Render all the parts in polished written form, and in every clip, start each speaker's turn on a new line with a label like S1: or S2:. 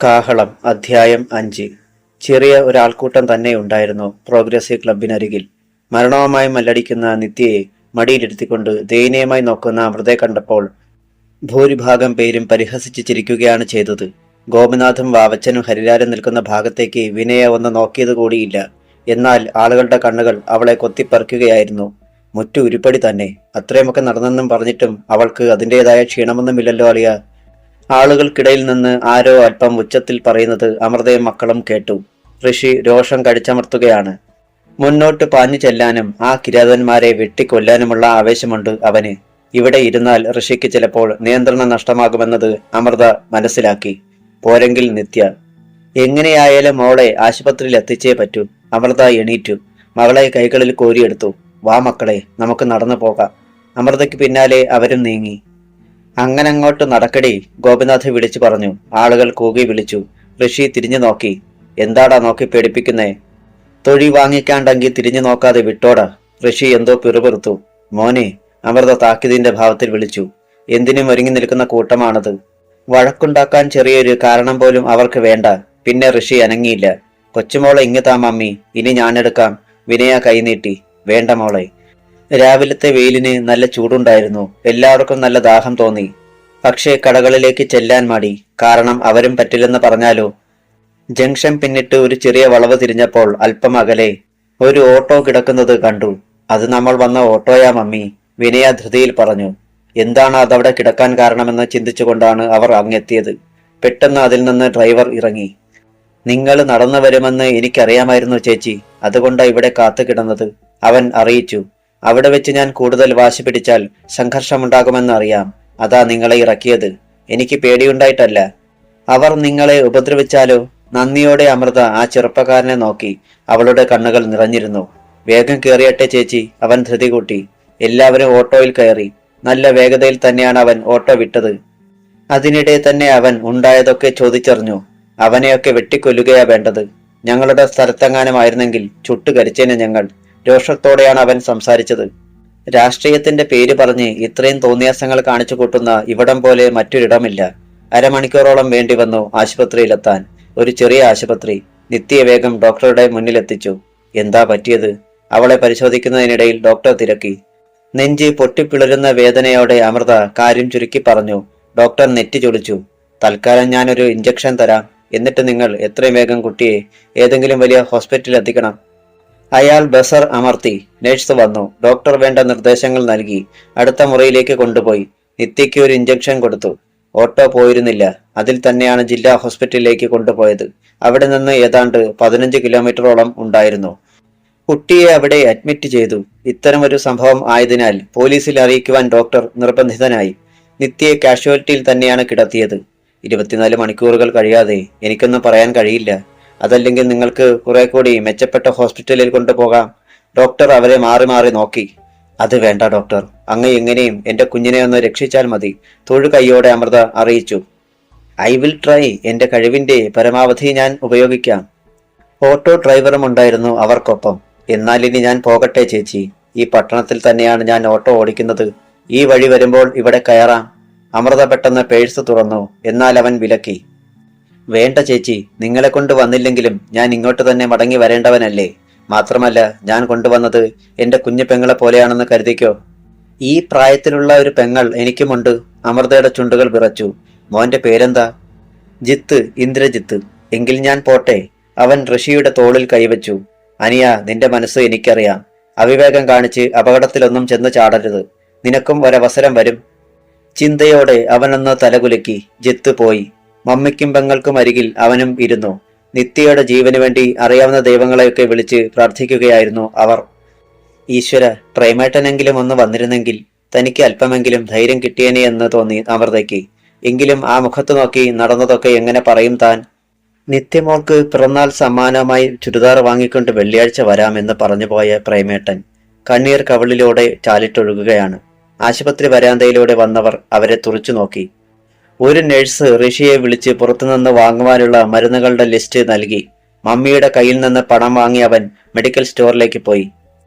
S1: കാഹളം അധ്യായം 5. ചെറിയ ഒരാൾക്കൂട്ടം തന്നെ ഉണ്ടായിരുന്നു പ്രോഗ്രസീവ് ക്ലബിനരികിൽ. മരണവുമായി മല്ലടിക്കുന്ന നിത്യയെ മടിയിലിരുത്തിക്കൊണ്ട് ദയനീയമായി നോക്കുന്ന അമൃതയെ കണ്ടപ്പോൾ ഭൂരിഭാഗം പേരും പരിഹസിച്ച് ചിരിക്കുകയാണ് ചെയ്തത്. ഗോപിനാഥും വാവച്ചനും ഹരിലാലും നിൽക്കുന്ന ഭാഗത്തേക്ക് വിനയ ഒന്ന് നോക്കിയത് കൂടിയില്ല. എന്നാൽ ആളുകളുടെ കണ്ണുകൾ അവളെ കൊത്തിപ്പറിക്കുകയായിരുന്നു. മുറ്റു ഉരുപ്പടി തന്നെ. അത്രയുമൊക്കെ നടന്നെന്നും പറഞ്ഞിട്ടും അവൾക്ക് അതിൻ്റെതായ ക്ഷീണമൊന്നുമില്ലല്ലോ അളിയ. ആളുകൾക്കിടയിൽ നിന്ന് ആരോ അല്പം ഉച്ചത്തിൽ പറയുന്നത് അമൃതയും മക്കളും കേട്ടു. ഋഷി രോഷം കടിച്ചമർത്തുകയാണ്. മുന്നോട്ട് പാഞ്ഞു ചെല്ലാനും ആ കിരാതന്മാരെ വെട്ടിക്കൊല്ലാനുമുള്ള ആവേശമുണ്ട് അവന്. ഇവിടെ ഇരുന്നാൽ ഋഷിക്ക് ചിലപ്പോൾ നിയന്ത്രണം നഷ്ടമാകുമെന്നത് അമൃത മനസ്സിലാക്കി. പോരെങ്കിൽ നിത്യ. എങ്ങനെയായാലും മോളെ ആശുപത്രിയിൽ എത്തിച്ചേ പറ്റൂ. അമൃത എണീറ്റു. മകളെ കൈകളിൽ കോരിയെടുത്തു. വാ മക്കളെ, നമുക്ക് നടന്നു പോകാം. അമൃതയ്ക്ക് പിന്നാലെ അവരും നീങ്ങി. അങ്ങനങ്ങോട്ട് നടക്കടി, ഗോപിനാഥ് വിളിച്ചു പറഞ്ഞു. ആളുകൾ കൂകി വിളിച്ചു. ഋഷി തിരിഞ്ഞു നോക്കി. എന്താടാ നോക്കി പേടിപ്പിക്കുന്നേ? തൊഴി വാങ്ങിക്കാണ്ടെങ്കിൽ തിരിഞ്ഞു നോക്കാതെ വിട്ടോടാ. ഋഷി എന്തോ പിറുപിറുത്തു. മോനെ, അമൃത താക്കിതിന്റെ ഭാവത്തിൽ വിളിച്ചു. എന്തിനും ഒരുങ്ങി നിൽക്കുന്ന കൂട്ടമാണത്. വഴക്കുണ്ടാക്കാൻ ചെറിയൊരു കാരണം പോലും അവർക്ക് വേണ്ട. പിന്നെ ഋഷി അനങ്ങിയില്ല. കൊച്ചുമോളെ ഇങ്ങ് താ മമ്മി, ഇനി ഞാനെടുക്കാം. വിനയ കൈനീട്ടി. വേണ്ട മോളെ. രാവിലത്തെ വെയിലിന് നല്ല ചൂടുണ്ടായിരുന്നു. എല്ലാവർക്കും നല്ല ദാഹം തോന്നി. പക്ഷേ കടകളിലേക്ക് ചെല്ലാൻ മടി. കാരണം അവരും പറ്റില്ലെന്ന് പറഞ്ഞാലോ. ജംഗ്ഷൻ പിന്നിട്ട് ഒരു ചെറിയ വളവ് തിരിഞ്ഞപ്പോൾ അല്പം അകലെ ഒരു ഓട്ടോ കിടക്കുന്നത് കണ്ടു. അത് നമ്മൾ വന്ന ഓട്ടോയാ മമ്മി, വിനയ ധൃതിയിൽ പറഞ്ഞു. എന്താണ് അതവിടെ കിടക്കാൻ കാരണമെന്ന് ചിന്തിച്ചുകൊണ്ടാണ് അവർ അങ്ങെത്തിയത്. പെട്ടെന്ന് അതിൽ നിന്ന് ഡ്രൈവർ ഇറങ്ങി. നിങ്ങൾ നടന്നു വരുമെന്ന് എനിക്കറിയാമായിരുന്നു ചേച്ചി, അതുകൊണ്ടാ ഇവിടെ കാത്തു കിടന്നത്, അവൻ അറിയിച്ചു. അവിടെ വെച്ച് ഞാൻ കൂടുതൽ വാശി പിടിച്ചാൽ സംഘർഷമുണ്ടാകുമെന്ന് അറിയാം. അതാ നിങ്ങളെ ഇറക്കിയത്. എനിക്ക് പേടിയുണ്ടായിട്ടല്ല. അവർ നിങ്ങളെ ഉപദ്രവിച്ചാലോ? നന്ദിയോടെ അമൃത ആ ചെറുപ്പക്കാരനെ നോക്കി. അവളുടെ കണ്ണുകൾ നിറഞ്ഞിരുന്നു. വേഗം കയറിയട്ടെ ചേച്ചി, അവൻ ധൃതി കൂട്ടി. എല്ലാവരും ഓട്ടോയിൽ കയറി. നല്ല വേഗതയിൽ തന്നെയാണ് അവൻ ഓട്ടോ വിട്ടത്. അതിനിടെ തന്നെ അവൻ ഉണ്ടായതൊക്കെ ചോദിച്ചറിഞ്ഞു. അവനെയൊക്കെ വെട്ടിക്കൊല്ലുകയാ വേണ്ടത്. ഞങ്ങളുടെ സ്ഥലത്തെങ്ങാനുമായിരുന്നെങ്കിൽ ചുട്ടുകരിച്ചേനെ ഞങ്ങൾ. രോഷത്തോടെയാണ് അവൻ സംസാരിച്ചത്. രാഷ്ട്രീയത്തിന്റെ പേര് പറഞ്ഞ് ഇത്രയും തോന്നിയാസങ്ങൾ കാണിച്ചു കൂട്ടുന്ന ഇവിടം പോലെ മറ്റൊരിടമില്ല. അരമണിക്കൂറോളം വേണ്ടി വന്നു ആശുപത്രിയിലെത്താൻ. ഒരു ചെറിയ ആശുപത്രി. നിത്യ വേഗം ഡോക്ടറുടെ മുന്നിലെത്തിച്ചു. എന്താ പറ്റിയത്? അവളെ പരിശോധിക്കുന്നതിനിടയിൽ ഡോക്ടർ തിരക്കി. നെഞ്ച് പൊട്ടിപ്പിളരുന്ന വേദനയോടെ അമൃത കാര്യം ചുരുക്കി പറഞ്ഞു. ഡോക്ടർ നെറ്റി ചൊളിച്ചു. തൽക്കാലം ഞാനൊരു ഇഞ്ചക്ഷൻ തരാം. എന്നിട്ട് നിങ്ങൾ എത്രയും വേഗം കുട്ടിയെ ഏതെങ്കിലും വലിയ ഹോസ്പിറ്റലിൽ എത്തിക്കണം. അയാൾ ബസർ അമർത്തി. നഴ്സ് വന്നു. ഡോക്ടർ വേണ്ട നിർദ്ദേശങ്ങൾ നൽകി. അടുത്ത മുറിയിലേക്ക് കൊണ്ടുപോയി. നിത്യയ്ക്ക് ഒരു ഇഞ്ചക്ഷൻ കൊടുത്തു. ഓട്ടോ പോയിരുന്നില്ല. അതിൽ തന്നെയാണ് ജില്ലാ ഹോസ്പിറ്റലിലേക്ക് കൊണ്ടുപോയത്. അവിടെ നിന്ന് ഏതാണ്ട് 15 കിലോമീറ്ററോളം ഉണ്ടായിരുന്നു. കുട്ടിയെ അവിടെ അഡ്മിറ്റ് ചെയ്തു. ഇത്തരമൊരു സംഭവം ആയതിനാൽ പോലീസിൽ അറിയിക്കുവാൻ ഡോക്ടർ നിർബന്ധിതനായി. നിത്യയെ കാഷ്വാലിറ്റിയിൽ തന്നെയാണ് കിടത്തിയത്. 24 മണിക്കൂറുകൾ കഴിയാതെ എനിക്കൊന്നും പറയാൻ കഴിയില്ല. അതല്ലെങ്കിൽ നിങ്ങൾക്ക് കുറെ കൂടി മെച്ചപ്പെട്ട ഹോസ്പിറ്റലിൽ കൊണ്ടുപോകാം. ഡോക്ടർ അവരെ മാറി മാറി നോക്കി. അത് വേണ്ട ഡോക്ടർ, അങ്ങ് എങ്ങനെയും എന്റെ കുഞ്ഞിനെ ഒന്ന് രക്ഷിച്ചാൽ മതി, തൊഴു കൈയോടെ അമൃത അറിയിച്ചു. I will try. എന്റെ കഴിവിന്റെ പരമാവധി ഞാൻ ഉപയോഗിക്കാം. ഓട്ടോ ഡ്രൈവറും ഉണ്ടായിരുന്നു അവർക്കൊപ്പം. എന്നാൽ ഇനി ഞാൻ പോകട്ടെ ചേച്ചി. ഈ പട്ടണത്തിൽ തന്നെയാണ് ഞാൻ ഓട്ടോ ഓടിക്കുന്നത്. ഈ വഴി വരുമ്പോൾ ഇവിടെ കയറാം. അമൃത പെട്ടെന്ന് പേഴ്സ് തുറന്നു. എന്നാൽ അവൻ വിലക്കി. വേണ്ട ചേച്ചി, നിങ്ങളെ കൊണ്ട് വന്നില്ലെങ്കിലും ഞാൻ ഇങ്ങോട്ട് തന്നെ മടങ്ങി വരേണ്ടവനല്ലേ. മാത്രമല്ല ഞാൻ കൊണ്ടുവന്നത് എന്റെ കുഞ്ഞു പെങ്ങളെ പോലെയാണെന്ന് കരുതിക്കോ. ഈ പ്രായത്തിലുള്ള ഒരു പെങ്ങൾ എനിക്കുമുണ്ട്. അമൃതയുടെ ചുണ്ടുകൾ വിറച്ചു. മോന്റെ പേരെന്താ? ജിത്ത്, ഇന്ദ്രജിത്ത്. എങ്കിൽ ഞാൻ പോട്ടെ. അവൻ ഋഷിയുടെ തോളിൽ കൈവച്ചു. അനിയ, നിന്റെ മനസ്സ് എനിക്കറിയാം. അവിവേകം കാണിച്ച് അപകടത്തിലൊന്നും ചെന്ന് ചാടരുത്. നിനക്കും ഒരവസരം വരും. ചിന്തയോടെ അവനൊന്ന് തലകുലുക്കി. ജിത്ത് പോയി. മമ്മിക്കും പെങ്ങൾക്കും അരികിൽ അവനും ഇരുന്നു. നിത്യയുടെ ജീവന് വേണ്ടി അറിയാവുന്ന ദൈവങ്ങളെയൊക്കെ വിളിച്ച് പ്രാർത്ഥിക്കുകയായിരുന്നു അവർ. ഈശ്വര, പ്രേമേട്ടനെങ്കിലും ഒന്ന് വന്നിരുന്നെങ്കിൽ തനിക്ക് അല്പമെങ്കിലും ധൈര്യം കിട്ടിയേനെ എന്ന് തോന്നി അമൃതയ്ക്ക്. എങ്കിലും ആ മുഖത്ത് നോക്കി നടന്നതൊക്കെ എങ്ങനെ പറയും താൻ? നിത്യമോൾക്ക് പിറന്നാൾ സമ്മാനമായി ചുരിദാർ വാങ്ങിക്കൊണ്ട് വെള്ളിയാഴ്ച വരാമെന്ന് പറഞ്ഞുപോയ പ്രേമേട്ടൻ കണ്ണീർ കവിളിലൂടെ ചാലിട്ടൊഴുകുകയാണ്. ആശുപത്രി വരാന്തയിലൂടെ വന്നവർ അവരെ തുറച്ചു നോക്കി. ഒരു നഴ്സ് ഋഷിയെ വിളിച്ച് പുറത്തുനിന്ന് വാങ്ങുവാനുള്ള മരുന്നുകളുടെ ലിസ്റ്റ് നൽകി. മമ്മിയുടെ കയ്യിൽ നിന്ന് പണം വാങ്ങി അവൻ മെഡിക്കൽ സ്റ്റോറിലേക്ക് പോയി.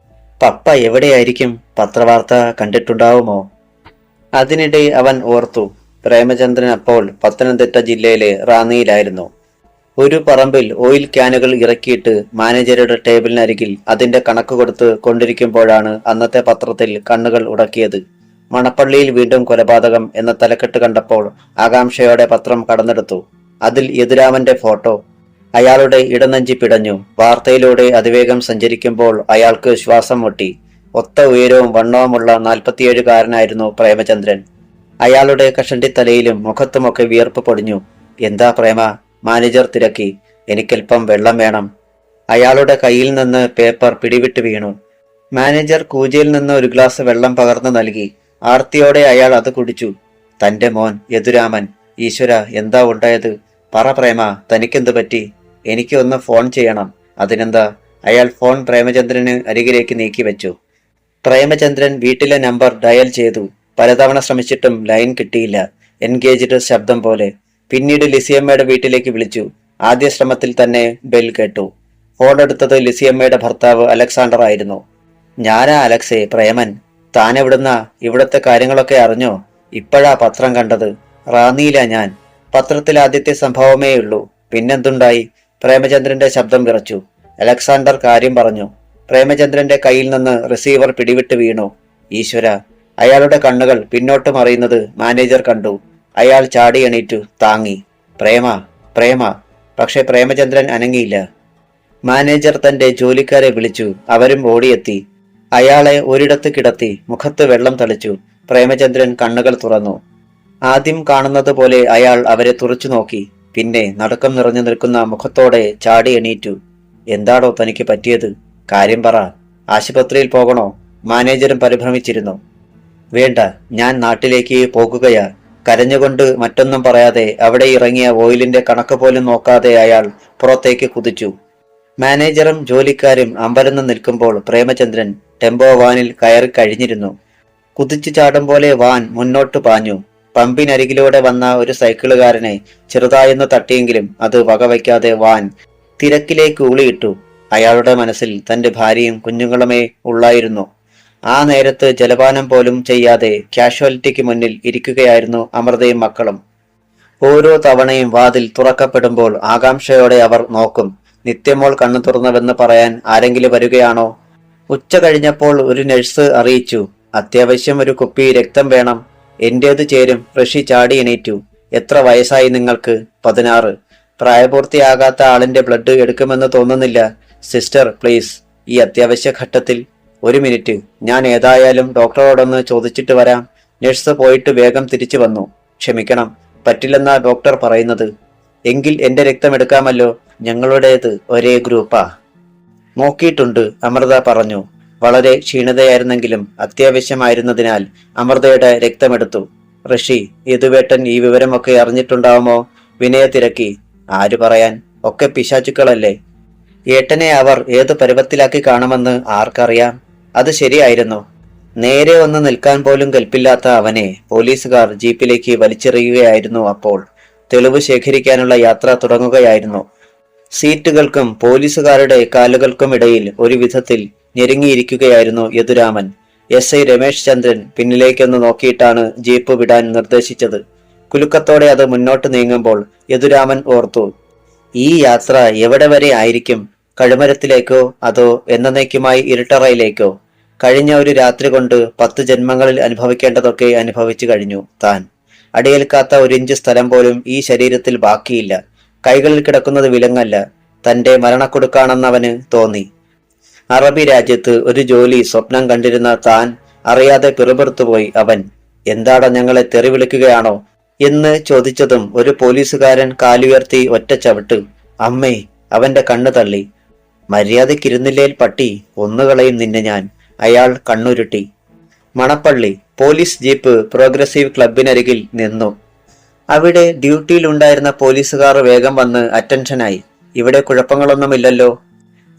S1: പപ്പ എവിടെയായിരിക്കും? പത്രവാർത്ത കണ്ടിട്ടുണ്ടാവുമോ? അതിനിടെ അവൻ ഓർത്തു, പ്രേമചന്ദ്രൻ അപ്പോൾ പത്തനംതിട്ട ജില്ലയിലെ റാന്നിയിലായിരുന്നു. ഒരു പറമ്പിൽ ഓയിൽ ക്യാനുകൾ ഇറക്കിയിട്ട് മാനേജരുടെ ടേബിളിനരികിൽ അതിന്റെ കണക്ക് കൊടുത്ത് കൊണ്ടിരിക്കുമ്പോഴാണ് അന്നത്തെ പത്രത്തിൽ കണ്ണുകൾ ഉടക്കിയത്. മണപ്പള്ളിയിൽ വീണ്ടും കൊലപാതകം എന്ന തലക്കെട്ട് കണ്ടപ്പോൾ ആകാംക്ഷയോടെ പത്രം കടന്നെടുത്തു. അതിൽ യദുരാമന്റെ ഫോട്ടോ. അയാളുടെ ഇടനെഞ്ചി പിടഞ്ഞു. വാർത്തയിലൂടെ അതിവേഗം സഞ്ചരിക്കുമ്പോൾ അയാൾക്ക് ശ്വാസം മുട്ടി. ഒത്ത ഉയരവും വണ്ണവുമുള്ള 47കാരനായിരുന്നു പ്രേമചന്ദ്രൻ. അയാളുടെ കഷണ്ടിത്തലയിലും മുഖത്തുമൊക്കെ വിയർപ്പ് പൊടിഞ്ഞു. എന്താ പ്രേമ? മാനേജർ തിരക്കി. എനിക്കല്പം വെള്ളം വേണം. അയാളുടെ കയ്യിൽ നിന്ന് പേപ്പർ പിടിവിട്ട് വീണു. മാനേജർ കൂജയിൽ നിന്ന് ഒരു ഗ്ലാസ് വെള്ളം പകർന്നു നൽകി. ആർത്തിയോടെ അയാൾ അത് കുടിച്ചു. തന്റെ മോൻ യദുരാമൻ. ഈശ്വര, എന്താ ഉണ്ടായത്? പറ പ്രേമ, തനിക്കെന്തു പറ്റി? എനിക്ക് ഒന്ന് ഫോൺ ചെയ്യണം. അതിനെന്താ? അയാൾ ഫോൺ പ്രേമചന്ദ്രന് അരികിലേക്ക് നീക്കി വെച്ചു. പ്രേമചന്ദ്രൻ വീട്ടിലെ നമ്പർ ഡയൽ ചെയ്തു. പലതവണ ശ്രമിച്ചിട്ടും ലൈൻ കിട്ടിയില്ല. എൻഗേജ്ഡ് ശബ്ദം പോലെ. പിന്നീട് ലിസിയമ്മയുടെ വീട്ടിലേക്ക് വിളിച്ചു. ആദ്യ ശ്രമത്തിൽ തന്നെ ബെൽ കേട്ടു. ഫോൺ എടുത്തത് ലിസിയമ്മയുടെ ഭർത്താവ് അലക്സാണ്ടർ ആയിരുന്നു. ഞാനാ അലക്സേ, പ്രേമൻ. താനെവിടുന്നാ? ഇവിടത്തെ കാര്യങ്ങളൊക്കെ അറിഞ്ഞോ? ഇപ്പോഴാ പത്രം കണ്ടത്. റാന്നിയിലാ ഞാൻ. പത്രത്തിൽ ആദ്യത്തെ സംഭവമേയുള്ളൂ. പിന്നെന്തുണ്ടായി? പ്രേമചന്ദ്രന്റെ ശബ്ദം വിറച്ചു. അലക്സാണ്ടർ കാര്യം പറഞ്ഞു. പ്രേമചന്ദ്രന്റെ കയ്യിൽ നിന്ന് റിസീവർ പിടിവിട്ട് വീണു. ഈശ്വര! അയാളുടെ കണ്ണുകൾ പിന്നോട്ട് മറിയുന്നത് മാനേജർ കണ്ടു. അയാൾ ചാടി എണീറ്റു താങ്ങി. പ്രേമ, പ്രേമ. പക്ഷെ പ്രേമചന്ദ്രൻ അനങ്ങിയില്ല. മാനേജർ തന്റെ ജോലിക്കാരെ വിളിച്ചു. അവരും ഓടിയെത്തി. അയാളെ ഒരിടത്ത് കിടത്തി. മുഖത്ത് വെള്ളം തളിച്ചു. പ്രേമചന്ദ്രൻ കണ്ണുകൾ തുറന്നു. ആദ്യം കാണുന്നത് പോലെ അയാൾ അവരെ തുറച്ചു നോക്കി. പിന്നെ നടുക്കം നിറഞ്ഞു നിൽക്കുന്ന മുഖത്തോടെ ചാടി എണീറ്റു. എന്താടോ തനിക്ക് പറ്റിയത്? കാര്യം പറ. ആശുപത്രിയിൽ പോകണോ? മാനേജരും പരിഭ്രമിച്ചിരുന്നു. വേണ്ട, ഞാൻ നാട്ടിലേക്ക് പോകുകയാ. കരഞ്ഞുകൊണ്ട് മറ്റൊന്നും പറയാതെ അവിടെ ഇറങ്ങിയ ഓയിലിന്റെ കണക്ക് പോലും നോക്കാതെ അയാൾ പുറത്തേക്ക് കുതിച്ചു. മാനേജറും ജോലിക്കാരും അമ്പരന്ന് നിൽക്കുമ്പോൾ പ്രേമചന്ദ്രൻ ടെമ്പോ വാനിൽ കയറി കഴിഞ്ഞിരുന്നു. കുതിച്ചു ചാടും പോലെ വാൻ മുന്നോട്ട് പാഞ്ഞു. പമ്പിനരികിലൂടെ വന്ന ഒരു സൈക്കിളുകാരനെ ചെറുതായൊന്ന് തട്ടിയെങ്കിലും അത് വകവയ്ക്കാതെ വാൻ തിരക്കിലേക്ക് ഊളിയിട്ടു. അയാളുടെ മനസ്സിൽ തന്റെ ഭാര്യയും കുഞ്ഞുങ്ങളുമേ ഉള്ളായിരുന്നു. ആ നേരത്ത് ജലപാനം പോലും ചെയ്യാതെ കാഷ്വാലിറ്റിക്ക് മുന്നിൽ ഇരിക്കുകയായിരുന്നു അമൃതയും മക്കളും. ഓരോ തവണയും വാതിൽ തുറക്കപ്പെടുമ്പോൾ ആകാംക്ഷയോടെ അവർ നോക്കും. നിത്യമോൾ കണ്ണു തുറന്നുവെന്ന് പറയാൻ ആരെങ്കിലും വരികയാണോ? ഉച്ച കഴിഞ്ഞപ്പോൾ ഒരു നഴ്സ് അറിയിച്ചു. അത്യാവശ്യം ഒരു കുപ്പി രക്തം വേണം. എന്റേത് ചേരും. ഋഷി ചാടി എണീറ്റു. എത്ര വയസ്സായി നിങ്ങൾക്ക്? 16. പ്രായപൂർത്തിയാകാത്ത ആളിന്റെ ബ്ലഡ് എടുക്കുമെന്ന് തോന്നുന്നില്ല. സിസ്റ്റർ പ്ലീസ്, ഈ അത്യാവശ്യ ഘട്ടത്തിൽ. 1 മിനിറ്റ്, ഞാൻ ഏതായാലും ഡോക്ടറോടൊന്ന് ചോദിച്ചിട്ട് വരാം. നഴ്സ് പോയിട്ട് വേഗം തിരിച്ചു വന്നു. ക്ഷമിക്കണം, പറ്റില്ലെന്നാ ഡോക്ടർ പറയുന്നത്. എങ്കിൽ എന്റെ രക്തം എടുക്കാമല്ലോ. ഞങ്ങളുടേത് ഒരേ ഗ്രൂപ്പാ. നോക്കിയിട്ടുണ്ട്, അമൃത പറഞ്ഞു. വളരെ ക്ഷീണിതയായിരുന്നെങ്കിലും അത്യാവശ്യമായിരുന്നതിനാൽ അമൃതയുടെ രക്തമെടുത്തു. ഋഷി, യദുവേട്ടൻ ഈ വിവരമൊക്കെ അറിഞ്ഞിട്ടുണ്ടാവുമോ? വിനയ തിരക്കി. ആര് പറയാൻ? ഒക്കെ പിശാചുക്കളല്ലേ. ഏട്ടനെ അവർ ഏത് പരുവത്തിലാക്കി കാണുമെന്ന് ആർക്കറിയാം? അത് ശരിയായിരുന്നു. നേരെ ഒന്ന് നിൽക്കാൻ പോലും കൽപ്പില്ലാത്ത അവനെ പോലീസുകാർ ജീപ്പിലേക്ക് വലിച്ചെറിയുകയായിരുന്നു. അപ്പോൾ തെളിവ് ശേഖരിക്കാനുള്ള യാത്ര തുടങ്ങുകയായിരുന്നു. സീറ്റുകൾക്കും പോലീസുകാരുടെ കാലുകൾക്കുമിടയിൽ ഒരു വിധത്തിൽ ഞെരുങ്ങിയിരിക്കുകയായിരുന്നു യദുരാമൻ. എസ് ഐ രമേശ് ചന്ദ്രൻ പിന്നിലേക്കൊന്ന് നോക്കിയിട്ടാണ് ജീപ്പ് വിടാൻ നിർദ്ദേശിച്ചത്. കുലുക്കത്തോടെ അത് മുന്നോട്ട് നീങ്ങുമ്പോൾ യദുരാമൻ ഓർത്തു, ഈ യാത്ര എവിടെ വരെ ആയിരിക്കും? കഴുമരത്തിലേക്കോ അതോ എന്നേക്കുമായി ഇരുട്ടറയിലേക്കോ? കഴിഞ്ഞ ഒരു രാത്രി കൊണ്ട് 10 ജന്മങ്ങളിൽ അനുഭവിക്കേണ്ടതൊക്കെ അനുഭവിച്ചു കഴിഞ്ഞു താൻ. അടിയേൽക്കാത്ത 1 ഇഞ്ച് സ്ഥലം പോലും ഈ ശരീരത്തിൽ ബാക്കിയില്ല. കൈകളിൽ കിടക്കുന്നത് വിലങ്ങല്ല, തന്റെ മരണക്കൊടുക്കാണെന്നവന് തോന്നി. അറബി രാജ്യത്ത് ഒരു ജോലി സ്വപ്നം കണ്ടിരുന്ന താൻ അറിയാതെ പിറുപിറുത്തുപോയി അവൻ. എന്താടാ, ഞങ്ങളെ തെറി വിളിക്കുകയാണോ എന്ന് ചോദിച്ചതും ഒരു പോലീസുകാരൻ കാലുയർത്തി ഒറ്റ ചവിട്ട്. അമ്മേ! അവന്റെ കണ്ണു തള്ളി. മര്യാദക്കിരുന്നില്ലേൽ പട്ടി, ഒന്നുകളയും നിന്നെ ഞാൻ. അയാൾ കണ്ണുരുട്ടി. മണപ്പള്ളി പോലീസ് ജീപ്പ് പ്രോഗ്രസീവ് ക്ലബിനരികിൽ നിന്നു. അവിടെ ഡ്യൂട്ടിയിലുണ്ടായിരുന്ന പോലീസുകാർ വേഗം വന്ന് അറ്റൻഷനായി. ഇവിടെ കുഴപ്പങ്ങളൊന്നുമില്ലല്ലോ?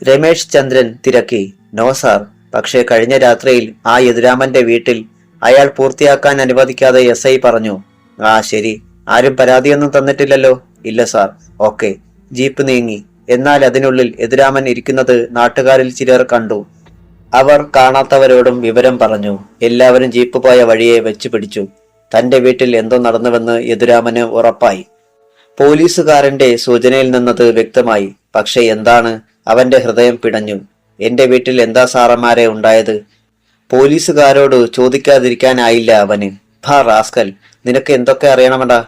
S1: രമേശ് ചന്ദ്രൻ തിരക്കി. നോ സാർ, പക്ഷേ കഴിഞ്ഞ രാത്രിയിൽ ആ യദുരാമന്റെ വീട്ടിൽ അയാൾ പൂർത്തിയാക്കാൻ അനുവദിക്കാതെ എസ് ഐ പറഞ്ഞു. ആ ശരി, ആരും പരാതിയൊന്നും തന്നിട്ടില്ലല്ലോ? ഇല്ല സാർ. ഓക്കെ. ജീപ്പ് നീങ്ങി. എന്നാൽ അതിനുള്ളിൽ യദുരാമൻ ഇരിക്കുന്നത് നാട്ടുകാരിൽ ചിലർ കണ്ടു. അവർ കാണാത്തവരോടും വിവരം പറഞ്ഞു. എല്ലാവരും ജീപ്പ് പോയ വഴിയെ വെച്ചു പിടിച്ചു. തന്റെ വീട്ടിൽ എന്തോ നടന്നുവെന്ന് യദുരാമന് ഉറപ്പായി. പോലീസുകാരന്റെ സൂചനയിൽ നിന്നത് വ്യക്തമായി. പക്ഷെ എന്താണ്? അവന്റെ ഹൃദയം പിടഞ്ഞു. എന്റെ വീട്ടിൽ എന്താ സാറന്മാരെ ഉണ്ടായത്? പോലീസുകാരോട് ചോദിക്കാതിരിക്കാനായില്ല അവന്. ഭാ റാസ്കൽ, നിനക്ക് എന്തൊക്കെ അറിയണമെടാ?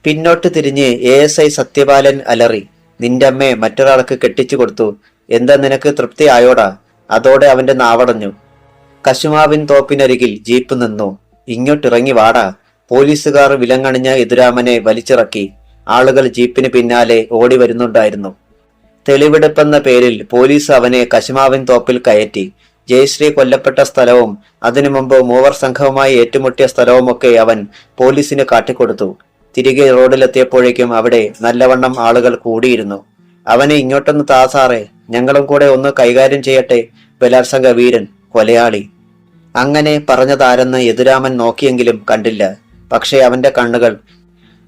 S1: പിന്നോട്ട് തിരിഞ്ഞ് ASI സത്യപാലൻ അലറി. നിന്റെ അമ്മയെ മറ്റൊരാൾക്ക് കെട്ടിച്ചു കൊടുത്തു. എന്താ നിനക്ക് തൃപ്തി ആയോടാ? അതോടെ അവന്റെ നാവടഞ്ഞു. കശുമാവിൻ തോപ്പിനരികിൽ ജീപ്പ് നിന്നു. ഇങ്ങോട്ടിറങ്ങി വാടാ. പോലീസുകാർ വിലങ്ങണിഞ്ഞ യദുരാമനെ വലിച്ചിറക്കി. ആളുകൾ ജീപ്പിന് പിന്നാലെ ഓടി വരുന്നുണ്ടായിരുന്നു. തെളിവെടുപ്പെന്ന പേരിൽ പോലീസ് അവനെ കശുമാവിൻ തോപ്പിൽ കയറ്റി. ജയശ്രീ കൊല്ലപ്പെട്ട സ്ഥലവും അതിനു മുമ്പ് മൂവർ സംഘവുമായി ഏറ്റുമുട്ടിയ സ്ഥലവുമൊക്കെ അവൻ പോലീസിന് കാട്ടിക്കൊടുത്തു. തിരികെ റോഡിലെത്തിയപ്പോഴേക്കും അവിടെ നല്ലവണ്ണം ആളുകൾ കൂടിയിരുന്നു. അവനെ ഇങ്ങോട്ടൊന്ന് താ സാറേ, ഞങ്ങളും കൂടെ ഒന്ന് കൈകാര്യം ചെയ്യട്ടെ. ബലാത്സംഗ വീരൻ, കൊലയാളി. അങ്ങനെ പറഞ്ഞതാരെന്ന് യദുരാമൻ നോക്കിയെങ്കിലും കണ്ടില്ല. പക്ഷേ അവന്റെ കണ്ണുകൾ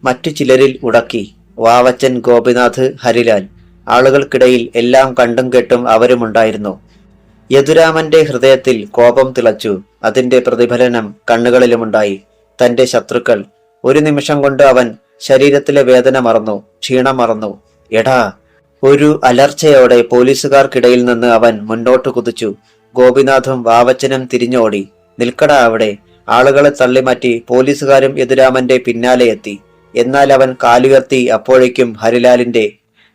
S1: മറ്റു ചിലരിൽ ഉടക്കി. വാവച്ചൻ, ഗോപിനാഥ്, ഹരിലാൽ. ആളുകൾക്കിടയിൽ എല്ലാം കണ്ടും കേട്ടും അവരുമുണ്ടായിരുന്നു. യദുരാമന്റെ ഹൃദയത്തിൽ കോപം തിളച്ചു. അതിന്റെ പ്രതിഫലനം കണ്ണുകളിലുമുണ്ടായി. തന്റെ ശത്രുക്കൾ. ഒരു നിമിഷം കൊണ്ട് അവൻ ശരീരത്തിലെ വേദന മറന്നു, ക്ഷീണം മറന്നു. എടാ! ഒരു അലർച്ചയോടെ പോലീസുകാർക്കിടയിൽ നിന്ന് അവൻ മുന്നോട്ട് കുതിച്ചു. ഗോപിനാഥും വാവച്ചനും തിരിഞ്ഞോടി. നിൽക്കടാ അവിടെ! ആളുകളെ തള്ളിമാറ്റി പോലീസുകാരും യദുരാമന്റെ പിന്നാലെ എത്തി. എന്നാൽ അവൻ കാലുയർത്തി. അപ്പോഴേക്കും ഹരിലാലിന്റെ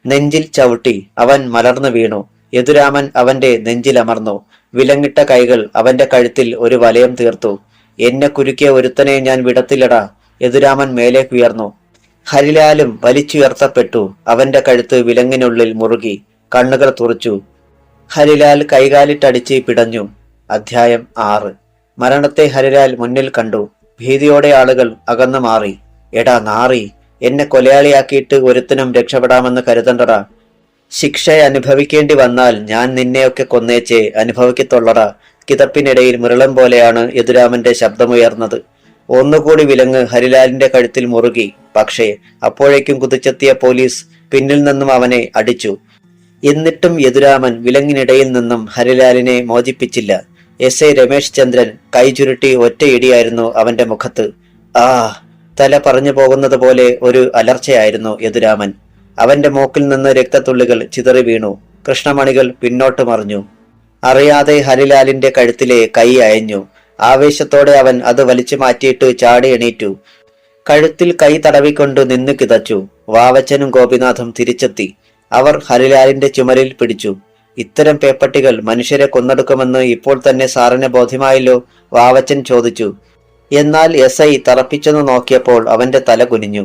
S1: നെഞ്ചിൽ ചവിട്ടി. അവൻ മലർന്നു വീണു. യദുരാമൻ അവന്റെ നെഞ്ചിലമർന്നു. വിലങ്ങിട്ട കൈകൾ അവന്റെ കഴുത്തിൽ ഒരു വലയം തീർത്തു. എന്നെ കുരുക്കിയ ഒരുത്തനെ ഞാൻ വിടത്തില്ലടാ. യദുരാമൻ മേലേക്കുയർന്നു. ഹരിലാലും വലിച്ചുയർത്തപ്പെട്ടു. അവന്റെ കഴുത്ത് വിലങ്ങിനുള്ളിൽ മുറുകി. കണ്ണുകൾ തുറച്ചു. ഹരിലാൽ കൈകാലിട്ടടിച്ച് പിടഞ്ഞു. അധ്യായം 6. മരണത്തെ ഹരിലാൽ മുന്നിൽ കണ്ടു. ഭീതിയോടെ ആളുകൾ അകന്നു മാറി. എടാ നാറി! എന്നെ കൊലയാളിയാക്കിയിട്ട് ഒരുത്തനും രക്ഷപ്പെടാമെന്ന് കരുതണ്ടടാ. ശിക്ഷ അനുഭവിക്കേണ്ടി വന്നാൽ ഞാൻ നിന്നെയൊക്കെ കൊന്നേച്ചേ അനുഭവിക്കത്തുള്ളടാ. കിതപ്പിനിടയിൽ മുരളം പോലെയാണ് യദുരാമന്റെ ശബ്ദമുയർന്നത്. ഒന്നുകൂടി വിലങ്ങ് ഹരിലാലിന്റെ കഴുത്തിൽ മുറുകി. പക്ഷേ അപ്പോഴേക്കും കുതിച്ചെത്തിയ പോലീസ് പിന്നിൽ നിന്നും അവനെ അടിച്ചു. എന്നിട്ടും യദുരാമൻ വിലങ്ങിനിടയിൽ നിന്നും ഹരിലാലിനെ മോചിപ്പിച്ചില്ല. SI രമേശ് ചന്ദ്രൻ കൈ ചുരുട്ടി ഒറ്റയിടിയായിരുന്നു അവന്റെ മുഖത്ത്. ആ! തല പറഞ്ഞു പോകുന്നത് പോലെ ഒരു അലർച്ചയായിരുന്നു യദുരാമൻ. അവന്റെ മൂക്കിൽ നിന്ന് രക്തത്തുള്ളികൾ ചിതറി വീണു. കൃഷ്ണമണികൾ പിന്നോട്ട് മറിഞ്ഞു. അറിയാതെ ഹരിലാലിന്റെ കഴുത്തിലെ കൈ അയഞ്ഞു. ആവേശത്തോടെ അവൻ അത് വലിച്ചു മാറ്റിയിട്ട് ചാടി എണീറ്റു. കഴുത്തിൽ കൈ തടവിക്കൊണ്ട് നിന്ന് കിതച്ചു. വാവച്ചനും ഗോപിനാഥും തിരിച്ചെത്തി. അവർ ഹരിലാലിന്റെ ചുമലിൽ പിടിച്ചു. ഇത്തരം പേപ്പട്ടികൾ മനുഷ്യരെ കൊന്നെടുക്കുമെന്ന് ഇപ്പോൾ തന്നെ സാറിന് ബോധ്യമായല്ലോ? വാവച്ചൻ ചോദിച്ചു. എന്നാൽ SI തറപ്പിച്ചെന്ന് നോക്കിയപ്പോൾ അവന്റെ തല കുനിഞ്ഞു.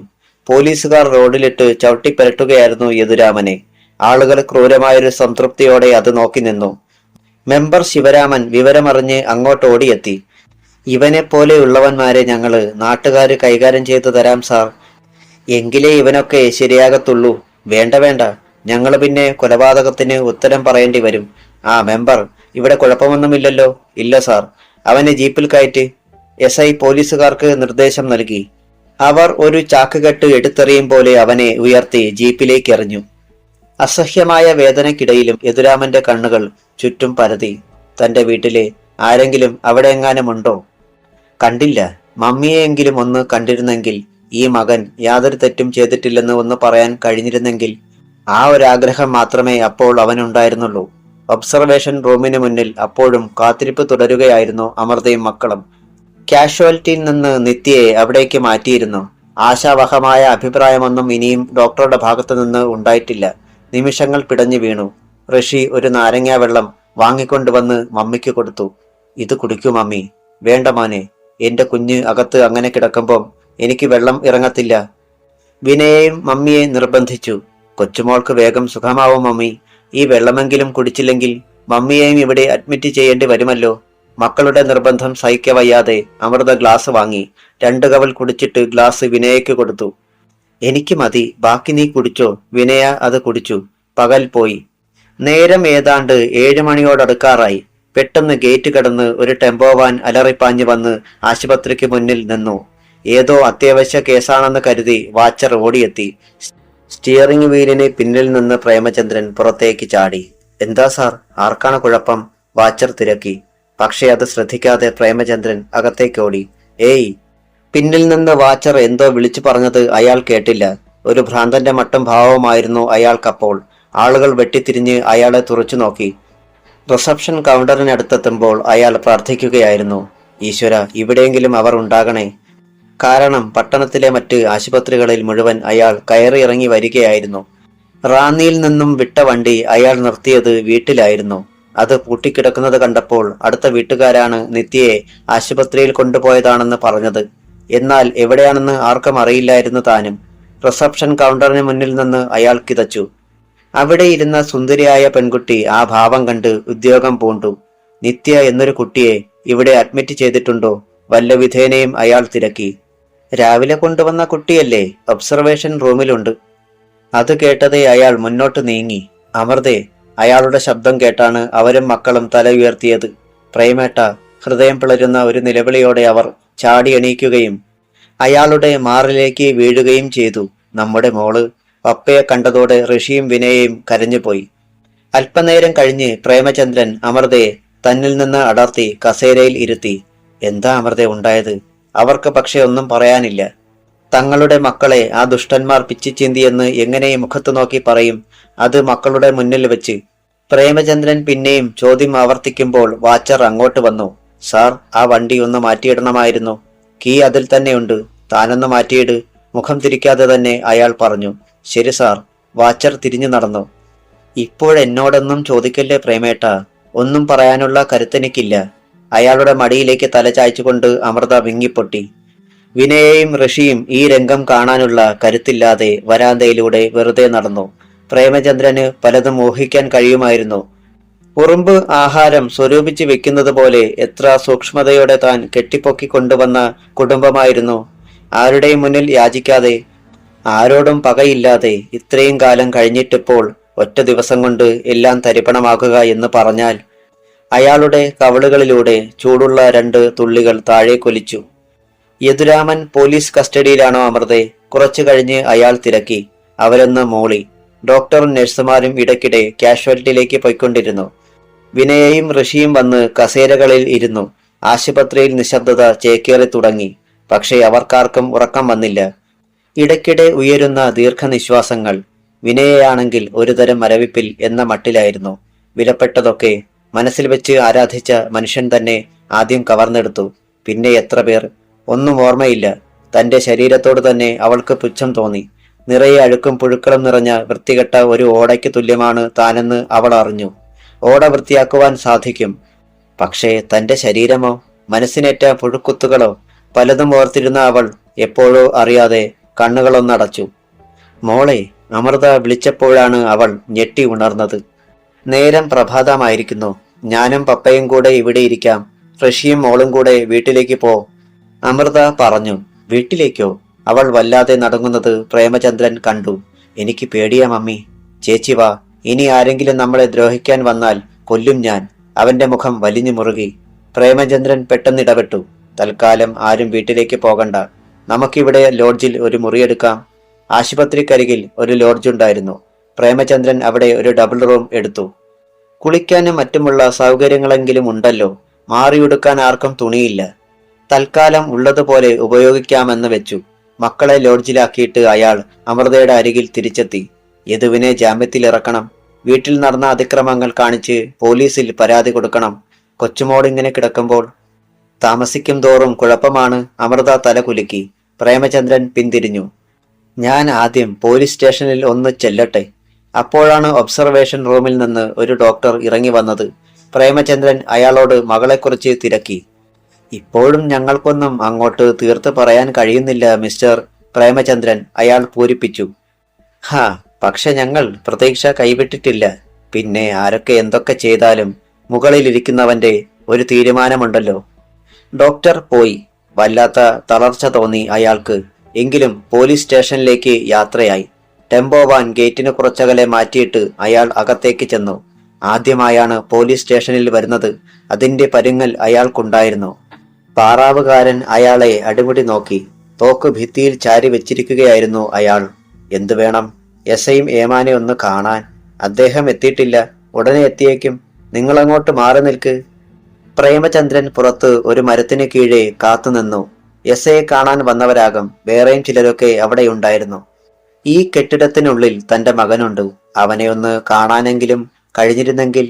S1: പോലീസുകാർ റോഡിലിട്ട് ചവിട്ടിപ്പരട്ടുകയായിരുന്നു യദുരാമനെ. ആളുകൾ ക്രൂരമായൊരു സംതൃപ്തിയോടെ അത് നോക്കി നിന്നു. മെമ്പർ ശിവരാമൻ വിവരമറിഞ്ഞ് അങ്ങോട്ട് ഓടിയെത്തി. ഇവനെ പോലെയുള്ളവന്മാരെ ഞങ്ങള് നാട്ടുകാര് കൈകാര്യം ചെയ്തു തരാം സാർ. എങ്കിലേ ഇവനൊക്കെ ശരിയാകത്തുള്ളൂ. വേണ്ട വേണ്ട, ഞങ്ങള് പിന്നെ കൊലപാതകത്തിന് ഉത്തരം പറയേണ്ടി വരും. ആ മെമ്പർ, ഇവിടെ കുഴപ്പമൊന്നുമില്ലല്ലോ? ഇല്ല സാർ. അവനെ ജീപ്പിൽ കയറ്റി. SI പോലീസുകാർക്ക് നിർദ്ദേശം നൽകി. അവർ ഒരു ചാക്കുകെട്ട് എടുത്തെറിയും പോലെ അവനെ ഉയർത്തി ജീപ്പിലേക്ക് എറിഞ്ഞു. അസഹ്യമായ വേദനയ്ക്കിടയിലും യദുരാമന്റെ കണ്ണുകൾ ചുറ്റും പരതി. തന്റെ വീട്ടിലെ ആരെങ്കിലും അവിടെ എങ്ങാനുമുണ്ടോ? കണ്ടില്ല. മമ്മിയെയെങ്കിലും ഒന്ന് കണ്ടിരുന്നെങ്കിൽ, ഈ മകൻ യാതൊരു തെറ്റും ചെയ്തിട്ടില്ലെന്ന് ഒന്ന് പറയാൻ കഴിഞ്ഞിരുന്നെങ്കിൽ. ആ ഒരാഗ്രഹം മാത്രമേ അപ്പോൾ അവനുണ്ടായിരുന്നുള്ളൂ. ഒബ്സർവേഷൻ റൂമിന് മുന്നിൽ അപ്പോഴും കാത്തിരിപ്പ് തുടരുകയായിരുന്നു അമൃതയും മക്കളും. കാഷ്വാലിറ്റിയിൽ നിന്ന് നിത്യയെ അവിടേക്ക് മാറ്റിയിരുന്നു. ആശാവഹമായ അഭിപ്രായമൊന്നും ഇനിയും ഡോക്ടറുടെ ഭാഗത്തു നിന്ന് ഉണ്ടായിട്ടില്ല. നിമിഷങ്ങൾ പിടഞ്ഞു വീണു. ഋഷി ഒരു നാരങ്ങാ വെള്ളം വാങ്ങിക്കൊണ്ടുവന്ന് മമ്മിക്ക് കൊടുത്തു. ഇത് കുടിക്കൂ മമ്മി. വേണ്ട മോനെ, എന്റെ കുഞ്ഞ് അകത്ത് അങ്ങനെ കിടക്കുമ്പോൾ എനിക്ക് വെള്ളം ഇറങ്ങത്തില്ല. വിനയെയും മമ്മിയെ നിർബന്ധിച്ചു. കൊച്ചുമോൾക്ക് വേഗം സുഖമാവും മമ്മി. ഈ വെള്ളമെങ്കിലും കുടിച്ചില്ലെങ്കിൽ മമ്മിയെയും ഇവിടെ അഡ്മിറ്റ് ചെയ്യേണ്ടി വരുമല്ലോ. മക്കളുടെ നിർബന്ധം സഹിക്കവയ്യാതെ അമൃത ഗ്ലാസ് വാങ്ങി 2 കവൽ കുടിച്ചിട്ട് ഗ്ലാസ് വിനയയ്ക്ക് കൊടുത്തു. എനിക്ക് മതി, ബാക്കി നീ കുടിച്ചോ. വിനയ അത് കുടിച്ചു. പകൽ പോയി. നേരം ഏതാണ്ട് 7 മണിയോടടുക്കാറായി. പെട്ടെന്ന് ഗേറ്റ് കടന്ന് ഒരു ടെമ്പോ വാൻ അലറിപ്പാഞ്ഞു വന്ന് ആശുപത്രിക്ക് മുന്നിൽ നിന്നു. ഏതോ അത്യാവശ്യ കേസാണെന്ന് കരുതി വാച്ചർ ഓടിയെത്തി. സ്റ്റിയറിംഗ് വീലിന് പിന്നിൽ നിന്ന് പ്രേമചന്ദ്രൻ പുറത്തേക്ക് ചാടി. എന്താ സാർ, ആർക്കാണ് കുഴപ്പം? വാച്ചർ തിരക്കി. പക്ഷെ അത് ശ്രദ്ധിക്കാതെ പ്രേമചന്ദ്രൻ അകത്തേക്കോടി. ഏയ്! പിന്നിൽ നിന്ന് വാച്ചർ എന്തോ വിളിച്ചു പറഞ്ഞത് അയാൾ കേട്ടില്ല. ഒരു ഭ്രാന്തന്റെ മട്ടും ഭാവമായിരുന്നു അയാൾക്കപ്പോൾ. ആളുകൾ വെട്ടിത്തിരിഞ്ഞ് അയാളെ തുറച്ചു നോക്കി. റിസപ്ഷൻ കൗണ്ടറിനടുത്തെത്തുമ്പോൾ അയാൾ പ്രാർത്ഥിക്കുകയായിരുന്നു, ഈശ്വര, ഇവിടെയെങ്കിലും അവർ ഉണ്ടാകണേ. കാരണം പട്ടണത്തിലെ മറ്റ് ആശുപത്രികളിൽ മുഴുവൻ അയാൾ കയറിയിറങ്ങി വരികയായിരുന്നു. റാന്നിയിൽ നിന്നും വിട്ട വണ്ടി അയാൾ നിർത്തിയത് വീട്ടിലായിരുന്നു. അത് പൂട്ടിക്കിടക്കുന്നത് കണ്ടപ്പോൾ അടുത്ത വീട്ടുകാരാണ് നിത്യയെ ആശുപത്രിയിൽ കൊണ്ടുപോയതാണെന്ന് പറഞ്ഞത്. എന്നാൽ എവിടെയാണെന്ന് ആർക്കും അറിയില്ലായിരുന്നു താനും. റിസപ്ഷൻ കൗണ്ടറിന് മുന്നിൽ നിന്ന് അയാൾ കിതച്ചു. അവിടെ ഇരുന്ന സുന്ദരിയായ പെൺകുട്ടി ആ ഭാവം കണ്ട് ഉദ്യോഗം പൂണ്ടു. നിത്യ എന്നൊരു കുട്ടിയെ ഇവിടെ അഡ്മിറ്റ് ചെയ്തിട്ടുണ്ടോ? വല്ല വിധേനയും അയാൾ തിരക്കി. രാവിലെ കൊണ്ടുവന്ന കുട്ടിയല്ലേ, ഒബ്സർവേഷൻ റൂമിലുണ്ട്. അത് കേട്ടതേ അയാൾ മുന്നോട്ട് നീങ്ങി. അമൃതേ, അയാളുടെ ശബ്ദം കേട്ടാണ് അവരും മക്കളും തല ഉയർത്തിയത്. പ്രേമേട്ട, ഹൃദയം പിളരുന്ന ഒരു നിലവിളിയോടെ അവർ ചാടി എണീക്കുകയും അയാളുടെ മാറിലേക്ക് വീഴുകയും ചെയ്തു. നമ്മുടെ മോള്. പപ്പയെ കണ്ടതോടെ ഋഷിയും വിനയയും കരഞ്ഞുപോയി. അല്പനേരം കഴിഞ്ഞ് പ്രേമചന്ദ്രൻ അമൃതയെ തന്നിൽ നിന്ന് അടർത്തി കസേരയിൽ ഇരുത്തി. എന്താ അമൃത ഉണ്ടായത്? അവർക്ക് പക്ഷെ ഒന്നും പറയാനില്ല. തങ്ങളുടെ മക്കളെ ആ ദുഷ്ടന്മാർ പിച്ചിച്ചീന്തിയെന്ന് എങ്ങനെ മുഖത്ത് നോക്കി പറയും? അത് മക്കളുടെ മുന്നിൽ വെച്ച്. പ്രേമചന്ദ്രൻ പിന്നെയും ചോദ്യം ആവർത്തിക്കുമ്പോൾ വാച്ചർ അങ്ങോട്ട് വന്നു. സാർ, ആ വണ്ടി ഒന്ന് മാറ്റിയിടണമായിരുന്നു. കീ അതിൽ തന്നെയുണ്ട്. താനൊന്ന് മാറ്റിയിട്. മുഖം തിരിക്കാതെ തന്നെ അയാൾ പറഞ്ഞു. ശരി സാർ. വാച്ചർ തിരിഞ്ഞു നടന്നു. ഇപ്പോഴെന്നോടൊന്നും ചോദിക്കല്ലേ പ്രേമേട്ട, ഒന്നും പറയാനുള്ള കരുത്തെനിക്കില്ല. അയാളുടെ മടിയിലേക്ക് തല ചായ്ച്ചുകൊണ്ട് അമൃത വിങ്ങിപ്പൊട്ടി. വിനയയും ഋഷിയും ഈ രംഗം കാണാനുള്ള കരുത്തില്ലാതെ വരാന്തയിലൂടെ വെറുതെ നടന്നു. പ്രേമചന്ദ്രന് പലതും ഊഹിക്കാൻ കഴിയുമായിരുന്നു. ഉറുമ്പ് ആഹാരം സ്വരൂപിച്ച് വെക്കുന്നത് പോലെ എത്ര സൂക്ഷ്മതയോടെ താൻ കെട്ടിപ്പൊക്കി കൊണ്ടുവന്ന കുടുംബമായിരുന്നു. ആരുടെയും മുന്നിൽ യാചിക്കാതെ, ആരോടും പകയില്ലാതെ ഇത്രയും കാലം കഴിഞ്ഞിട്ടിപ്പോൾ ഒറ്റ ദിവസം കൊണ്ട് എല്ലാം തരിപ്പണമാക്കുക എന്ന് പറഞ്ഞാൽ. അയാളുടെ കവിളുകളിലൂടെ ചൂടുള്ള 2 തുള്ളികൾ താഴെ കൊലിച്ചു. യദുരാമൻ പോലീസ് കസ്റ്റഡിയിലാണോ അമൃതേ? കുറച്ചു കഴിഞ്ഞ് അയാൾ തിരക്കി. അവരൊന്ന് മൂളി. ഡോക്ടറും നഴ്സുമാരും ഇടയ്ക്കിടെ കാഷ്വാലിറ്റിയിലേക്ക് പോയിക്കൊണ്ടിരുന്നു. വിനയയും ഋഷിയും വന്ന് കസേരകളിൽ ഇരുന്നു. ആശുപത്രിയിൽ നിശബ്ദത ചേക്കേറി തുടങ്ങി. പക്ഷേ അവർക്കാർക്കും ഉറക്കം വന്നില്ല. ഇടയ്ക്കിടെ ഉയരുന്ന ദീർഘനിശ്വാസങ്ങൾ. വിനയയാണെങ്കിൽ ഒരുതരം മരവിപ്പിൽ എന്ന മട്ടിലായിരുന്നു. വിലപ്പെട്ടതൊക്കെ മനസ്സിൽ വെച്ച് ആരാധിച്ച മനുഷ്യൻ തന്നെ ആദ്യം കവർന്നെടുത്തു. പിന്നെ എത്ര പേർ? ഒന്നും ഓർമ്മയില്ല. തന്റെ ശരീരത്തോട് തന്നെ അവൾക്ക് പുച്ഛം തോന്നി. നിറയെ അഴുക്കും പുഴുക്കളും നിറഞ്ഞ വൃത്തികെട്ട ഒരു ഓടയ്ക്ക് തുല്യമാണ് താനെന്ന് അവൾ അറിഞ്ഞു. ഓട വൃത്തിയാക്കുവാൻ സാധിക്കും. പക്ഷേ തന്റെ ശരീരമോ? മനസ്സിനേറ്റ പുഴുക്കുത്തുകളോ? പലതും ഓർത്തിരുന്ന അവൾ എപ്പോഴോ അറിയാതെ കണ്ണുകളൊന്നടച്ചു. മോളെ, അമൃത വിളിച്ചപ്പോഴാണ് അവൾ ഞെട്ടി ഉണർന്നത്. നേരം പ്രഭാതമായിരിക്കുന്നു. ഞാനും പപ്പയും കൂടെ ഇവിടെ ഇരിക്കാം. ഋഷിയും മോളും കൂടെ വീട്ടിലേക്ക് പോ, അമൃത പറഞ്ഞു. വീട്ടിലേക്കോ? അവൾ വല്ലാതെ നടങ്ങുന്നത് പ്രേമചന്ദ്രൻ കണ്ടു. എനിക്ക് പേടിയാ മമ്മി. ചേച്ചി വാ. ഇനി ആരെങ്കിലും നമ്മളെ ദ്രോഹിക്കാൻ വന്നാൽ കൊല്ലും ഞാൻ. അവന്റെ മുഖം വലിഞ്ഞു മുറുകി. പ്രേമചന്ദ്രൻ പെട്ടെന്നിടപെട്ടു. തൽക്കാലം ആരും വീട്ടിലേക്ക് പോകണ്ട. നമുക്കിവിടെ ലോഡ്ജിൽ ഒരു മുറിയെടുക്കാം. ആശുപത്രിക്കരികിൽ ഒരു ലോഡ്ജുണ്ടായിരുന്നു. പ്രേമചന്ദ്രൻ അവിടെ ഒരു ഡബിൾ റൂം എടുത്തു. കുളിക്കാനും മറ്റുമുള്ള സൗകര്യങ്ങളെങ്കിലും ഉണ്ടല്ലോ. മാറിയുടുക്കാൻ ആർക്കും തുണിയില്ല. തൽക്കാലം ഉള്ളതുപോലെ ഉപയോഗിക്കാമെന്ന് വെച്ചു. മക്കളെ ലോഡ്ജിലാക്കിയിട്ട് അയാൾ അമൃതയുടെ അരികിൽ തിരിച്ചെത്തി. യദുവിനെ ജാമ്യത്തിലിറക്കണം. വീട്ടിൽ നടന്ന അതിക്രമങ്ങൾ കാണിച്ച് പോലീസിൽ പരാതി കൊടുക്കണം. കൊച്ചുമോളിങ്ങനെ കിടക്കുമ്പോൾ താമസിക്കും തോറും കുഴപ്പമാണ്. അമൃത തല കുലുക്കി. പ്രേമചന്ദ്രൻ പിന്തിരിഞ്ഞു. ഞാൻ ആദ്യം പോലീസ് സ്റ്റേഷനിൽ ഒന്ന് ചെല്ലട്ടെ. അപ്പോഴാണ് ഒബ്സർവേഷൻ റൂമിൽ നിന്ന് ഒരു ഡോക്ടർ ഇറങ്ങി വന്നത്. പ്രേമചന്ദ്രൻ അയാളോട് മകളെക്കുറിച്ച് തിരക്കി. ഇപ്പോഴും ഞങ്ങൾക്കൊന്നും അങ്ങോട്ട് തീർത്ത് പറയാൻ കഴിയുന്നില്ല മിസ്റ്റർ പ്രേമചന്ദ്രൻ, അയാൾ പൂരിപ്പിച്ചു. പക്ഷെ ഞങ്ങൾ പ്രതീക്ഷ കൈവിട്ടിട്ടില്ല. പിന്നെ ആരൊക്കെ എന്തൊക്കെ ചെയ്താലും മുകളിലിരിക്കുന്നവന്റെ ഒരു തീരുമാനമുണ്ടല്ലോ. ഡോക്ടർ പോയി. വല്ലാത്ത തളർച്ച തോന്നി അയാൾക്ക്. എങ്കിലും പോലീസ് സ്റ്റേഷനിലേക്ക് യാത്രയായി. ടെമ്പോ വാൻ ഗേറ്റിന് കുറച്ചകലെ മാറ്റിയിട്ട് അയാൾ അകത്തേക്ക് ചെന്നു. ആദ്യമായാണ് പോലീസ് സ്റ്റേഷനിൽ വരുന്നത്. അതിന്റെ പരുങ്ങൽ അയാൾക്കുണ്ടായിരുന്നു. പാറാവുകാരൻ അയാളെ അടിമുടി നോക്കി. തോക്ക് ഭിത്തിയിൽ ചാരി വെച്ചിരിക്കുകയായിരുന്നു അയാൾ. എന്തു വേണം? എസ്ഐയും ഏമാനെ ഒന്ന് കാണാൻ. അദ്ദേഹം എത്തിയിട്ടില്ല. ഉടനെ എത്തിയേക്കും. നിങ്ങളങ്ങോട്ട് മാറി നിൽക്ക്. പ്രേമചന്ദ്രൻ പുറത്ത് ഒരു മരത്തിന് കീഴെ കാത്തുനിന്നു. എസ് ഐയെ കാണാൻ വന്നവരാകും. വേറെയും ചിലരൊക്കെ അവിടെയുണ്ടായിരുന്നു. ഈ കെട്ടിടത്തിനുള്ളിൽ തന്റെ മകനുണ്ട്. അവനെ ഒന്ന് കാണാനെങ്കിലും കഴിഞ്ഞിരുന്നെങ്കിൽ.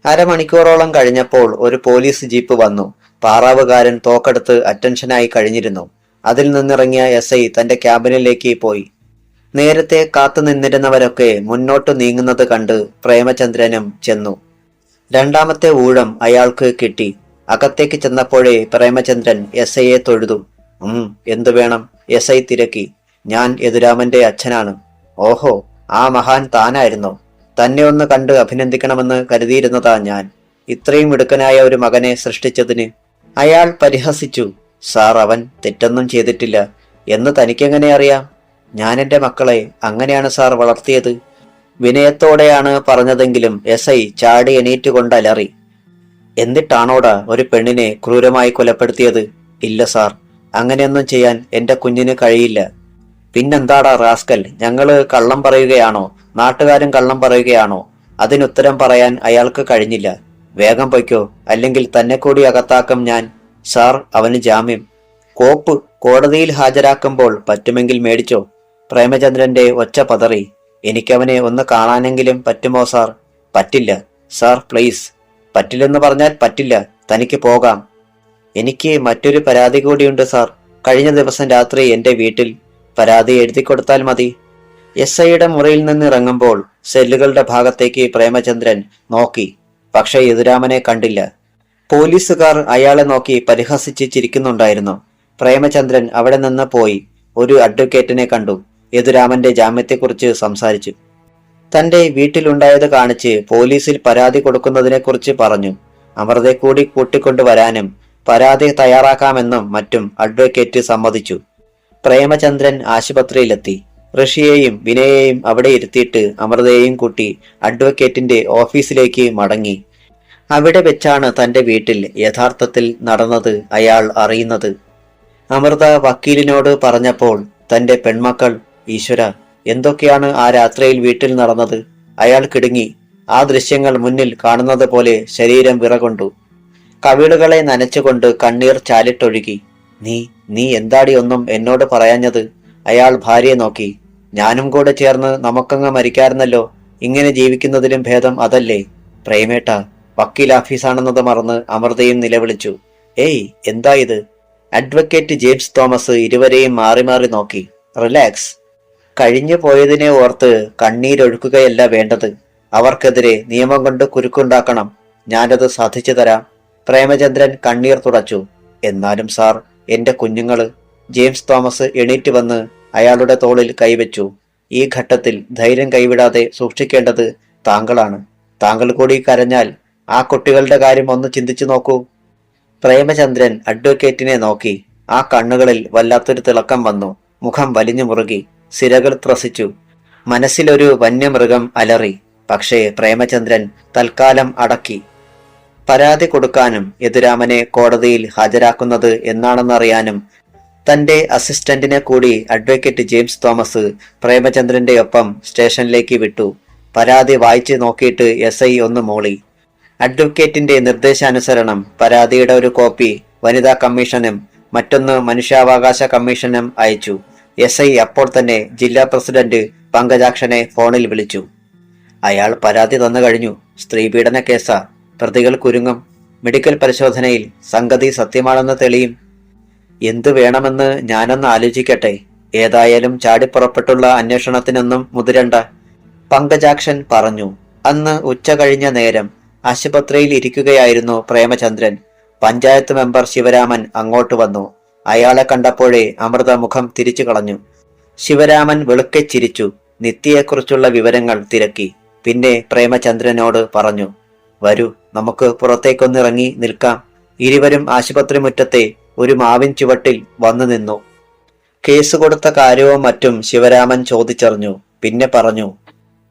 S1: അരമണിക്കൂറോളം കഴിഞ്ഞപ്പോൾ ഒരു പോലീസ് ജീപ്പ് വന്നു. പാറാവുകാരൻ തോക്കെടുത്ത് അറ്റൻഷനായി കഴിഞ്ഞിരുന്നു. അതിൽ നിന്നിറങ്ങിയ എസ് ഐ തന്റെ ക്യാബിനിലേക്ക് പോയി. നേരത്തെ കാത്തു നിന്നിരുന്നവരൊക്കെ മുന്നോട്ടു നീങ്ങുന്നത് കണ്ട് പ്രേമചന്ദ്രനും ചെന്നു. രണ്ടാമത്തെ ഊഴം അയാൾക്ക് കിട്ടി. അകത്തേക്ക് ചെന്നപ്പോഴേ പ്രേമചന്ദ്രൻ എസ് ഐയെ തൊഴുതു. എന്തു വേണം? എസ് ഐ തിരക്കി. ഞാൻ യദുരാമന്റെ അച്ഛനാണ്. ഓഹോ, ആ മഹാൻ താനായിരുന്നോ? തന്നെ ഒന്ന് കണ്ട് അഭിനന്ദിക്കണമെന്ന് കരുതിയിരുന്നതാ ഞാൻ. ഇത്രയും മിടുക്കനായ ഒരു മകനെ സൃഷ്ടിച്ചതിന്. അയാൾ പരിഹസിച്ചു. സാർ, അവൻ തെറ്റൊന്നും ചെയ്തിട്ടില്ല എന്ന് തനിക്കെങ്ങനെ അറിയാം? ഞാൻ എന്റെ മക്കളെ അങ്ങനെയാണ് സാർ വളർത്തിയത്. വിനയത്തോടെയാണ് പറഞ്ഞതെങ്കിലും എസ് ഐ ചാടി എണീറ്റുകൊണ്ട് അലറി. എന്നിട്ടാണോടാ ഒരു പെണ്ണിനെ ക്രൂരമായി കൊലപ്പെടുത്തിയത്? ഇല്ല സാർ, അങ്ങനെയൊന്നും ചെയ്യാൻ എന്റെ കുഞ്ഞിന് കഴിയില്ല. പിന്നെന്താടാ റാസ്കൽ, ഞങ്ങള് കള്ളം പറയുകയാണോ? നാട്ടുകാരും കള്ളം പറയുകയാണോ? അതിനുത്തരം പറയാൻ അയാൾക്ക് കഴിഞ്ഞില്ല. വേഗം പൊയ്ക്കോ, അല്ലെങ്കിൽ തന്നെ കൂടി അകത്താക്കും ഞാൻ. സാർ, അവന് ജാമ്യം. കോപ്പ് കോടതിയിൽ ഹാജരാക്കുമ്പോൾ പറ്റുമെങ്കിൽ മേടിച്ചോ. പ്രേമചന്ദ്രന്റെ ഒച്ച പതറി. എനിക്കവനെ ഒന്ന് കാണാനെങ്കിലും പറ്റുമോ സാർ? പറ്റില്ല സാർ, പ്ലീസ്. പറ്റില്ലെന്ന് പറഞ്ഞാൽ പറ്റില്ല. തനിക്ക് പോകാം. എനിക്ക് മറ്റൊരു പരാതി കൂടിയുണ്ട് സാർ. കഴിഞ്ഞ ദിവസം രാത്രി എന്റെ വീട്ടിൽ. പരാതി എഴുതി കൊടുത്താൽ മതി. എസ് ഐയുടെ മുറിയിൽ നിന്ന് ഇറങ്ങുമ്പോൾ സെല്ലുകളുടെ ഭാഗത്തേക്ക് പ്രേമചന്ദ്രൻ നോക്കി. പക്ഷേ യദുരാമനെ കണ്ടില്ല. പോലീസുകാർ അയാളെ നോക്കി പരിഹസിച്ച് ചിരിക്കുന്നുണ്ടായിരുന്നു. പ്രേമചന്ദ്രൻ അവിടെ നിന്ന് പോയി ഒരു അഡ്വക്കേറ്റിനെ കണ്ടു. യദുരാമന്റെ ജാമ്യത്തെക്കുറിച്ച് സംസാരിച്ചു. തന്റെ വീട്ടിലുണ്ടായത് കാണിച്ച് പോലീസിൽ പരാതി കൊടുക്കുന്നതിനെക്കുറിച്ച് പറഞ്ഞു. അമൃതയെ കൂടി കൂട്ടിക്കൊണ്ടുവരാനും പരാതി തയ്യാറാക്കാമെന്നും മറ്റും അഡ്വക്കേറ്റ് സമ്മതിച്ചു. പ്രേമചന്ദ്രൻ ആശുപത്രിയിലെത്തി. ഋഷിയെയും വിനയെയും അവിടെ ഇരുത്തിയിട്ട് അമൃതയെയും കൂട്ടി അഡ്വക്കേറ്റിന്റെ ഓഫീസിലേക്ക് മടങ്ങി. അവിടെ വെച്ചാണ് തന്റെ വീട്ടിൽ യഥാർത്ഥത്തിൽ നടന്നത് അയാൾ അറിയുന്നത്. അമൃത വക്കീലിനോട് പറഞ്ഞപ്പോൾ തന്റെ പെൺമക്കൾ, ഈശ്വര, എന്തൊക്കെയാണ് ആ രാത്രിയിൽ വീട്ടിൽ നടന്നത്? അയാൾ കിടുങ്ങി. ആ ദൃശ്യങ്ങൾ മുന്നിൽ കാണുന്നത് പോലെ ശരീരം വിറകൊണ്ടു. കവിളുകളെ നനച്ചുകൊണ്ട് കണ്ണീർ ചാലിട്ടൊഴുകി. നീ എന്താടി ഒന്നും എന്നോട് പറയാഞ്ഞത്? അയാൾ ഭാര്യയെ നോക്കി. ഞാനും കൂടെ ചേർന്ന് നമുക്കങ്ങ് മരിക്കാറുന്നല്ലോ. ഇങ്ങനെ ജീവിക്കുന്നതിലും ഭേദം അതല്ലേ? പ്രേമേട്ട, വക്കീൽ ഓഫീസാണെന്നത് മറന്ന് അമൃതയും നിലവിളിച്ചു. ഏയ്, എന്താ ഇത്? അഡ്വക്കേറ്റ് ജെയിംസ് തോമസ് ഇരുവരെയും മാറി മാറി നോക്കി. റിലാക്സ്. കഴിഞ്ഞു പോയതിനെ ഓർത്ത് കണ്ണീരൊഴുക്കുകയല്ല വേണ്ടത്. അവർക്കെതിരെ നിയമം കൊണ്ട് കുരുക്കുണ്ടാക്കണം. ഞാനത് സാധിച്ചു തരാം. പ്രേമചന്ദ്രൻ കണ്ണീർ തുടച്ചു. എന്നാലും സാർ, എന്റെ കുഞ്ഞുങ്ങള്. ജെയിംസ് തോമസ് എണീറ്റ് വന്ന് അയാളുടെ തോളിൽ കൈവച്ചു. ഈ ഘട്ടത്തിൽ ധൈര്യം കൈവിടാതെ സൂക്ഷിക്കേണ്ടത് താങ്കളാണ്. താങ്കൾ കൂടി കരഞ്ഞാൽ ആ കുട്ടികളുടെ കാര്യം ഒന്ന് ചിന്തിച്ചു നോക്കൂ. പ്രേമചന്ദ്രൻ അഡ്വക്കേറ്റിനെ നോക്കി. ആ കണ്ണുകളിൽ വല്ലാത്തൊരു തിളക്കം വന്നു. മുഖം വലിഞ്ഞു മുറുകി. സിരകൾ ത്രസിച്ചു. മനസ്സിലൊരു വന്യമൃഗം അലറി. പക്ഷേ പ്രേമചന്ദ്രൻ തൽക്കാലം അടക്കി. പരാതി കൊടുക്കാനും യദുരാമനെ കോടതിയിൽ ഹാജരാക്കുന്നത് എന്നാണെന്നറിയാനും തന്റെ അസിസ്റ്റന്റിനെ കൂടി അഡ്വക്കേറ്റ് ജെയിംസ് തോമസ് പ്രേമചന്ദ്രന്റെ ഒപ്പം സ്റ്റേഷനിലേക്ക് വിട്ടു. പരാതി വായിച്ചു നോക്കിയിട്ട് എസ് ഐ ഒന്ന് മൂളി. അഡ്വക്കേറ്റിന്റെ നിർദ്ദേശാനുസരണം പരാതിയുടെ ഒരു കോപ്പി വനിതാ കമ്മീഷനും മറ്റൊന്ന് മനുഷ്യാവകാശ കമ്മീഷനും അയച്ചു. എസ് ഐ അപ്പോൾ തന്നെ ജില്ലാ പ്രസിഡന്റ് പങ്കജാക്ഷനെ ഫോണിൽ വിളിച്ചു. അയാൾ പരാതി തന്നു കഴിഞ്ഞു. സ്ത്രീപീഡന കേസാ. പ്രതികൾ കുരുങ്ങും. മെഡിക്കൽ പരിശോധനയിൽ സംഗതി സത്യമാണെന്ന് തെളിയും. എന്തു വേണമെന്ന് ഞാനൊന്ന് ആലോചിക്കട്ടെ. ഏതായാലും ചാടിപ്പുറപ്പെട്ടുള്ള അന്വേഷണത്തിനൊന്നും മുതിരണ്ട, പങ്കജാക്ഷൻ പറഞ്ഞു. അന്ന് ഉച്ച കഴിഞ്ഞ നേരം ആശുപത്രിയിൽ ഇരിക്കുകയായിരുന്നു പ്രേമചന്ദ്രൻ. പഞ്ചായത്ത് മെമ്പർ ശിവരാമൻ അങ്ങോട്ട് വന്നു. അയാളെ കണ്ടപ്പോഴേ അമൃത മുഖം തിരിച്ചു കളഞ്ഞു. ശിവരാമൻ വെളുക്കെ ചിരിച്ചു. നിത്യയെക്കുറിച്ചുള്ള വിവരങ്ങൾ തിരക്കി. പിന്നെ പ്രേമചന്ദ്രനോട് പറഞ്ഞു, വരൂ, നമുക്ക് പുറത്തേക്കൊന്നിറങ്ങി നിൽക്കാം. ഇരുവരും ആശുപത്രി മുറ്റത്തെ ഒരു മാവിൻ ചുവട്ടിൽ വന്നു നിന്നു. കേസ് കൊടുത്ത കാര്യവും മറ്റും ശിവരാമൻ ചോദിച്ചറിഞ്ഞു. പിന്നെ പറഞ്ഞു,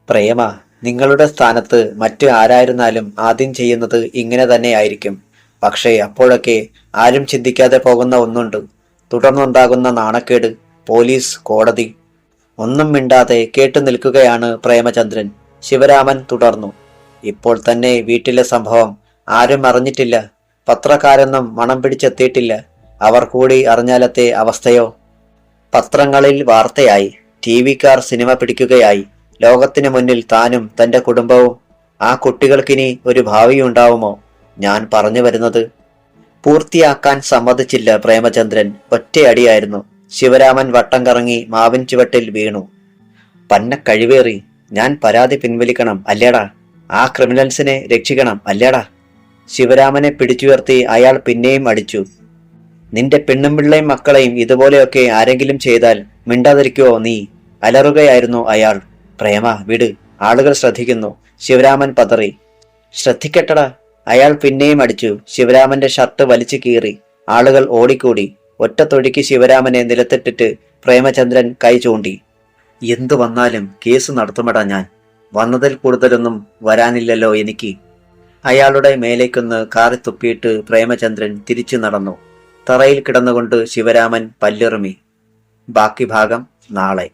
S1: പ്രേമ, നിങ്ങളുടെ സ്ഥാനത്ത് മറ്റു ആരായിരുന്നാലും ആദ്യം ചെയ്യുന്നത് ഇങ്ങനെ തന്നെ ആയിരിക്കും. പക്ഷേ അപ്പോഴൊക്കെ ആരും ചിന്തിക്കാതെ പോകുന്ന ഒന്നുണ്ട്. തുടർന്നുണ്ടാകുന്ന നാണക്കേട്. പോലീസ്, കോടതി. ഒന്നും മിണ്ടാതെ കേട്ടു നിൽക്കുകയാണ് പ്രേമചന്ദ്രൻ. ശിവരാമൻ തുടർന്നു, ഇപ്പോൾ തന്നെ വീട്ടിലെ സംഭവം ആരും അറിഞ്ഞിട്ടില്ല. പത്രക്കാരൊന്നും മണം പിടിച്ചെത്തിയിട്ടില്ല. അവർ കൂടി അറിഞ്ഞാലത്തെ അവസ്ഥയോ? പത്രങ്ങളിൽ വാർത്തയായി, ടിവിക്കാർ സിനിമ പിടിക്കുകയായി. ലോകത്തിനു മുന്നിൽ താനും തന്റെ കുടുംബവും. ആ കുട്ടികൾക്കിനി ഒരു ഭാവിയുണ്ടാവുമോ? ഞാൻ പറഞ്ഞു വരുന്നത് പൂർത്തിയാക്കാൻ സമ്മതിച്ചില്ല പ്രേമചന്ദ്രൻ. ഒറ്റയടിയായിരുന്നു. ശിവരാമൻ വട്ടം കറങ്ങി മാവിൻ ചുവട്ടിൽ വീണു. പന്ന കഴിവേറി, ഞാൻ പരാതി പിൻവലിക്കണം അല്ലേടാ? ആ ക്രിമിനൽസിനെ രക്ഷിക്കണം അല്ലേടാ? ശിവരാമനെ പിടിച്ചുയർത്തി അയാൾ പിന്നെയും അടിച്ചു. നിന്റെ പെണ്ണും പിള്ളയും മക്കളെയും ഇതുപോലെയൊക്കെ ആരെങ്കിലും ചെയ്താൽ മിണ്ടാതിരിക്കുവോ നീ? അലറുകയായിരുന്നു അയാൾ. പ്രേമ വിട്, ആളുകൾ ശ്രദ്ധിക്കുന്നു. ശിവരാമൻ പതറി. ശ്രദ്ധിക്കട്ടടാ. അയാൾ പിന്നെയും അടിച്ചു. ശിവരാമന്റെ ഷർട്ട് വലിച്ചു കീറി. ആളുകൾ ഓടിക്കൂടി. ഒറ്റത്തൊഴിക്ക് ശിവരാമനെ നിലത്തിട്ടിട്ട് പ്രേമചന്ദ്രൻ കൈ ചൂണ്ടി. എന്തു വന്നാലും കേസ് നടത്തുമടാ ഞാൻ. വന്നതിൽ കൂടുതലൊന്നും വരാനില്ലല്ലോ എനിക്ക്. അയാളുടെ മേലേക്കൊന്ന് കാറി തുപ്പിയിട്ട് പ്രേമചന്ദ്രൻ തിരിച്ചു നടന്നു. തറയിൽ കിടന്നുകൊണ്ട് ശിവരാമൻ പല്ലിറുമി. ബാക്കി ഭാഗം നാളെ.